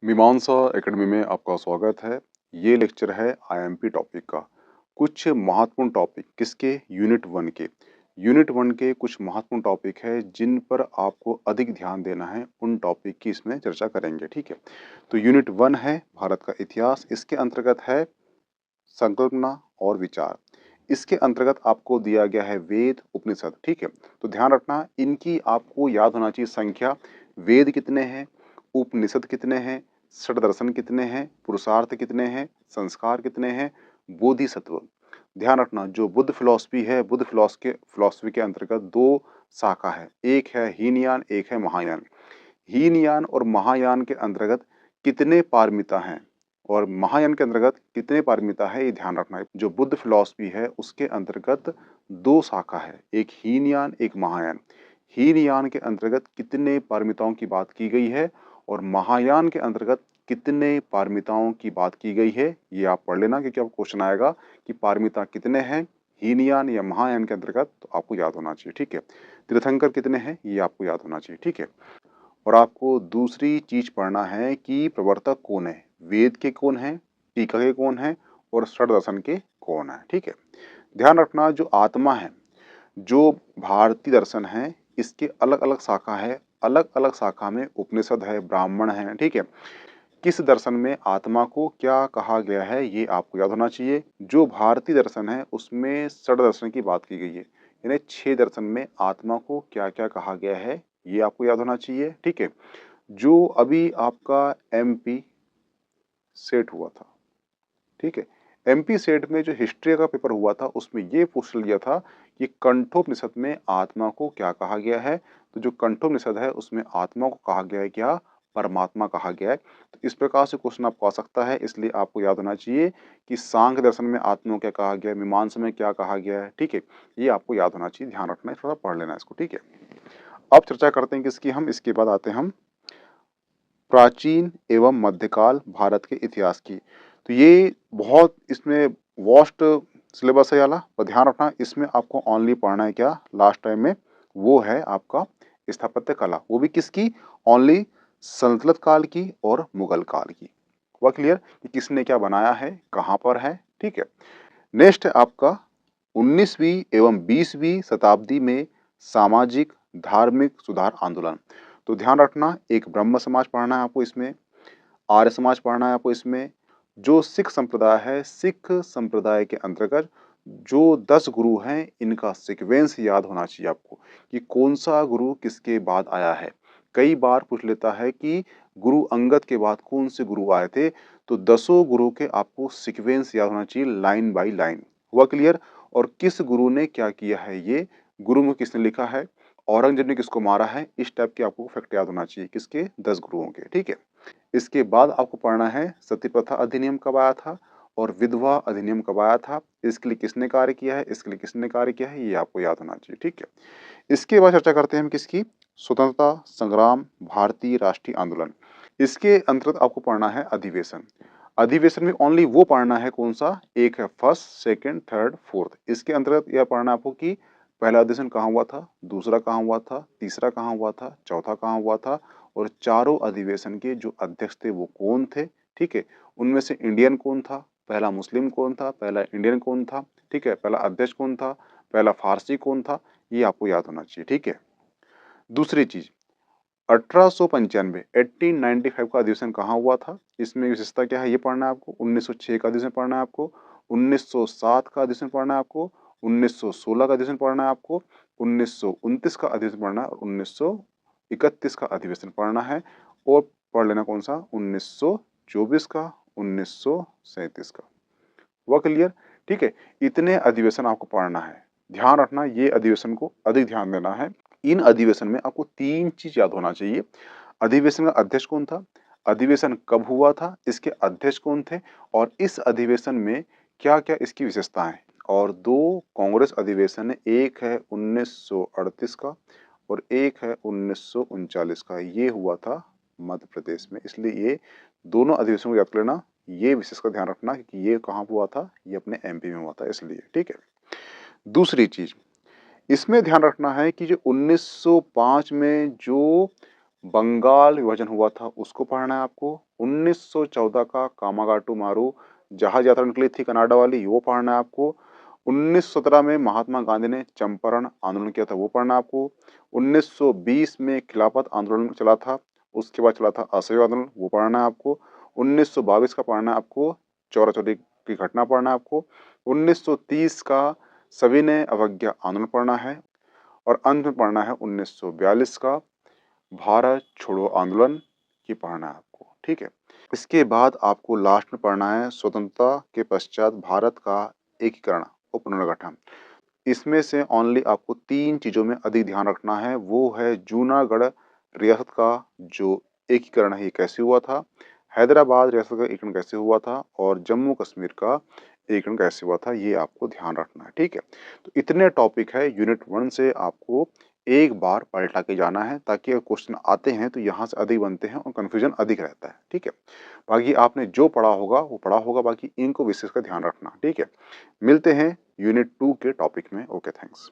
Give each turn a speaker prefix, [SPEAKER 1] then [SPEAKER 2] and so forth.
[SPEAKER 1] मीमांसा एकेडमी में आपका स्वागत है। ये लेक्चर है आईएमपी टॉपिक का। कुछ महत्वपूर्ण टॉपिक किसके? यूनिट 1 के। यूनिट 1 के कुछ महत्वपूर्ण टॉपिक है जिन पर आपको अधिक ध्यान देना है, उन टॉपिक की इसमें चर्चा करेंगे, ठीक है। तो यूनिट 1 है भारत का इतिहास। इसके अंतर्गत है संकल्पना और विचार। इसके अंतर्गत आपको दिया गया है वेद उपनिषद, ठीक है। तो ध्यान रखना, इनकी आपको याद होना चाहिए संख्या। वेद कितने हैं, उपनिषद कितने हैं, षड दर्शन कितने हैं, पुरुषार्थ कितने हैं, संस्कार कितने हैं, बोधिसत्व। ध्यान रखना, जो बुद्ध फिलॉसफी है, बुद्ध फिलॉसफी के अंतर्गत दो शाखा है, एक है हीनयान, एक है महायान। हीनयान और महायान के अंतर्गत कितने पारमिता हैं और महायान के अंतर्गत कितने पारमिता है, ये ध्यान रखना है। जो बुद्ध फिलॉसफी है उसके अंतर्गत दो शाखा है, एक हीनयान, एक महायान। हीनयान के अंतर्गत कितने पारमिताओं की बात की गई है और महायान के अंतर्गत कितने पारमिताओं की बात की गई है, ये आप पढ़ लेना, क्योंकि आपको क्वेश्चन आएगा कि पारमिता कितने हैं हीनयान या महायान के अंतर्गत, तो आपको याद होना चाहिए, ठीक है। तीर्थंकर कितने हैं, ये आपको याद होना चाहिए, ठीक है। और आपको दूसरी चीज पढ़ना है कि प्रवर्तक कौन है, वेद के कौन है, टीका के कौन है और षड दर्शन के कौन है, ठीक है। ध्यान रखना, जो आत्मा है, जो भारतीय दर्शन है, इसके अलग अलग शाखा है, अलग अलग शाखा में उपनिषद है, ब्राह्मण है, ठीक है। किस दर्शन में आत्मा को क्या कहा गया है, ये आपको याद होना चाहिए। जो भारतीय दर्शन है उसमें षड दर्शन की बात की गई है, यानी 6 दर्शन में आत्मा को क्या क्या कहा गया है, ये आपको याद होना चाहिए, ठीक है। जो अभी आपका एमपी सेट हुआ था, ठीक है, एमपी सेट में जो हिस्ट्री का पेपर हुआ था उसमें ये पूछ लिया था कि कंठोपनिषद में आत्मा को क्या कहा गया है। तो जो कंठोपनिषद है उसमें आत्मा को कहा गया है क्या? परमात्मा कहा गया है। तो इस प्रकार से क्वेश्चन आपको आ सकता है, इसलिए आपको याद होना चाहिए कि सांख्य दर्शन में आत्मा को क्या कहा गया है, मीमांसा में क्या कहा गया है, ठीक है। ये आपको याद होना चाहिए, ध्यान रखना है, थोड़ा पढ़ लेना इसको, ठीक है। अब चर्चा करते हैं किसकी, हम इसके बाद आते हैं हम प्राचीन एवं मध्यकाल भारत के इतिहास की। तो ये बहुत इसमें वास्ट सिलेबस है वाला, और ध्यान रखना इसमें आपको ओनली पढ़ना है क्या लास्ट टाइम में, वो है आपका स्थापत्य कला। वो भी किसकी? ओनली सल्तनत काल की और मुगल काल की। हुआ क्लियर कि किसने क्या बनाया है, कहाँ पर है, ठीक है। नेक्स्ट है आपका 19वीं एवं 20वीं शताब्दी में सामाजिक धार्मिक सुधार आंदोलन। तो ध्यान रखना, एक ब्रह्म समाज पढ़ना है आपको इसमें, आर्य समाज पढ़ना है आपको इसमें। जो सिख संप्रदाय है, सिख संप्रदाय के अंतर्गत जो 10 गुरु हैं, इनका सीक्वेंस याद होना चाहिए आपको कि कौन सा गुरु किसके बाद आया है। कई बार पूछ लेता है कि गुरु अंगद के बाद कौन से गुरु आए थे, तो 10 गुरु के आपको सीक्वेंस याद होना चाहिए, लाइन बाय लाइन। हुआ क्लियर? और किस गुरु ने क्या किया है, ये गुरु में किसने लिखा है, औरंगजेब ने किसको मारा है, इस टाइप के आपको फैक्ट याद होना चाहिए, किसके? 10 गुरुओं के, ठीक है। इसके बाद आपको पढ़ना है सती प्रथा अधिनियम कब आया था और विधवा अधिनियम कब आया था, इसके लिए किसने कार्य किया है, इसके लिए किसने कार्य किया है, ये आपको याद होना चाहिए, ठीक है। इसके बाद चर्चा करते हैं हम किसकी? स्वतंत्रता संग्राम भारतीय राष्ट्रीय आंदोलन। इसके अंतर्गत आपको पढ़ना है अधिवेशन। अधिवेशन में ओनली वो पढ़ना है कौन सा, एक है फर्स्ट, सेकंड, थर्ड, फोर्थ। इसके अंतर्गत यह पढ़ना आपको कि पहला अधिवेशन कहाँ हुआ था, दूसरा कहाँ हुआ था, तीसरा कहाँ हुआ था, चौथा कहाँ हुआ था, और चारों अधिवेशन के जो अध्यक्ष थे वो कौन थे, ठीक है। उनमें से इंडियन कौन था, पहला मुस्लिम कौन था, पहला इंडियन कौन था, ठीक है, पहला अध्यक्ष कौन था, पहला फारसी कौन था, ये आपको याद होना चाहिए, ठीक है। दूसरी चीज, 1895 1895 का अधिवेशन कहाँ हुआ था, इसमें विशेषता क्या है, ये पढ़ना है आपको। 1906 का अधिवेशन पढ़ना है आपको, 1907 का अधिवेशन पढ़ना है आपको, 1916 का अधिवेशन पढ़ना है आपको, 1929 का अधिवेशन पढ़ना है और 1931 का अधिवेशन पढ़ना है। और पढ़ लेना कौन सा, 1924 का, 1937 का। हुआ क्लियर? ठीक है, इतने अधिवेशन आपको पढ़ना है। ध्यान रखना, ये अधिवेशन को अधिक ध्यान देना है। इन अधिवेशन में आपको 3 चीज याद होना चाहिए। अधिवेशन का अध्यक्ष कौन था, अधिवेशन कब हुआ था, इसके अध्यक्ष कौन थे, और इस अधिवेशन में क्या क्या इसकी विशेषताएं। और 2 कांग्रेस अधिवेशन है, एक है 1938 का और एक है 1939 का, ये हुआ था मध्य प्रदेश में। इसलिए ये दोनों अधिवेशन को याद कर लेना, ये विशेष का ध्यान रखना कि ये कहाँ हुआ था, ये अपने एमपी में हुआ था, इसलिए, ठीक है। दूसरी चीज इसमें ध्यान रखना है कि जो 1905 में जो बंगाल विभाजन हुआ था उसको पढ़ना है आपको। 1914 का कामागाटू मारू जहाज यात्रा निकली थी कनाडा वाली, वो पढ़ना है आपको। 1917 में महात्मा गांधी ने चंपारण आंदोलन किया था, वो पढ़ना है आपको। 1920 में खिलाफत आंदोलन चला था, उसके बाद चला था असहयोग आंदोलन, वो पढ़ना है आपको। 1922 का पढ़ना है आपको, चौरा चौरी की घटना पढ़ना है आपको। 1930 का सविनय अवज्ञा आंदोलन पढ़ना है। और अंत में पढ़ना है 1942 का भारत छोड़ो आंदोलन की पढ़ना है आपको, ठीक है। इसके बाद आपको लास्ट में पढ़ना है स्वतंत्रता के पश्चात भारत का एकीकरण और पुनर्गठन। इसमें से ओनली आपको 3 चीज़ों में अधिक ध्यान रखना है, वो है जूनागढ़ रियासत का जो एकीकरण है ये कैसे हुआ था, हैदराबाद रियासत का एकीकरण कैसे हुआ था और जम्मू कश्मीर का एकीकरण कैसे हुआ था, ये आपको ध्यान रखना है, ठीक है। तो इतने टॉपिक है यूनिट 1 से आपको एक बार पलटा के जाना है ताकि अगर क्वेश्चन आते हैं तो यहाँ से अधिक बनते हैं और कन्फ्यूजन अधिक रहता है, ठीक है। बाकी आपने जो पढ़ा होगा वो पढ़ा होगा, बाकी इनको विशेष का ध्यान रखना, ठीक है। मिलते हैं यूनिट 2 के टॉपिक में। Okay, thanks.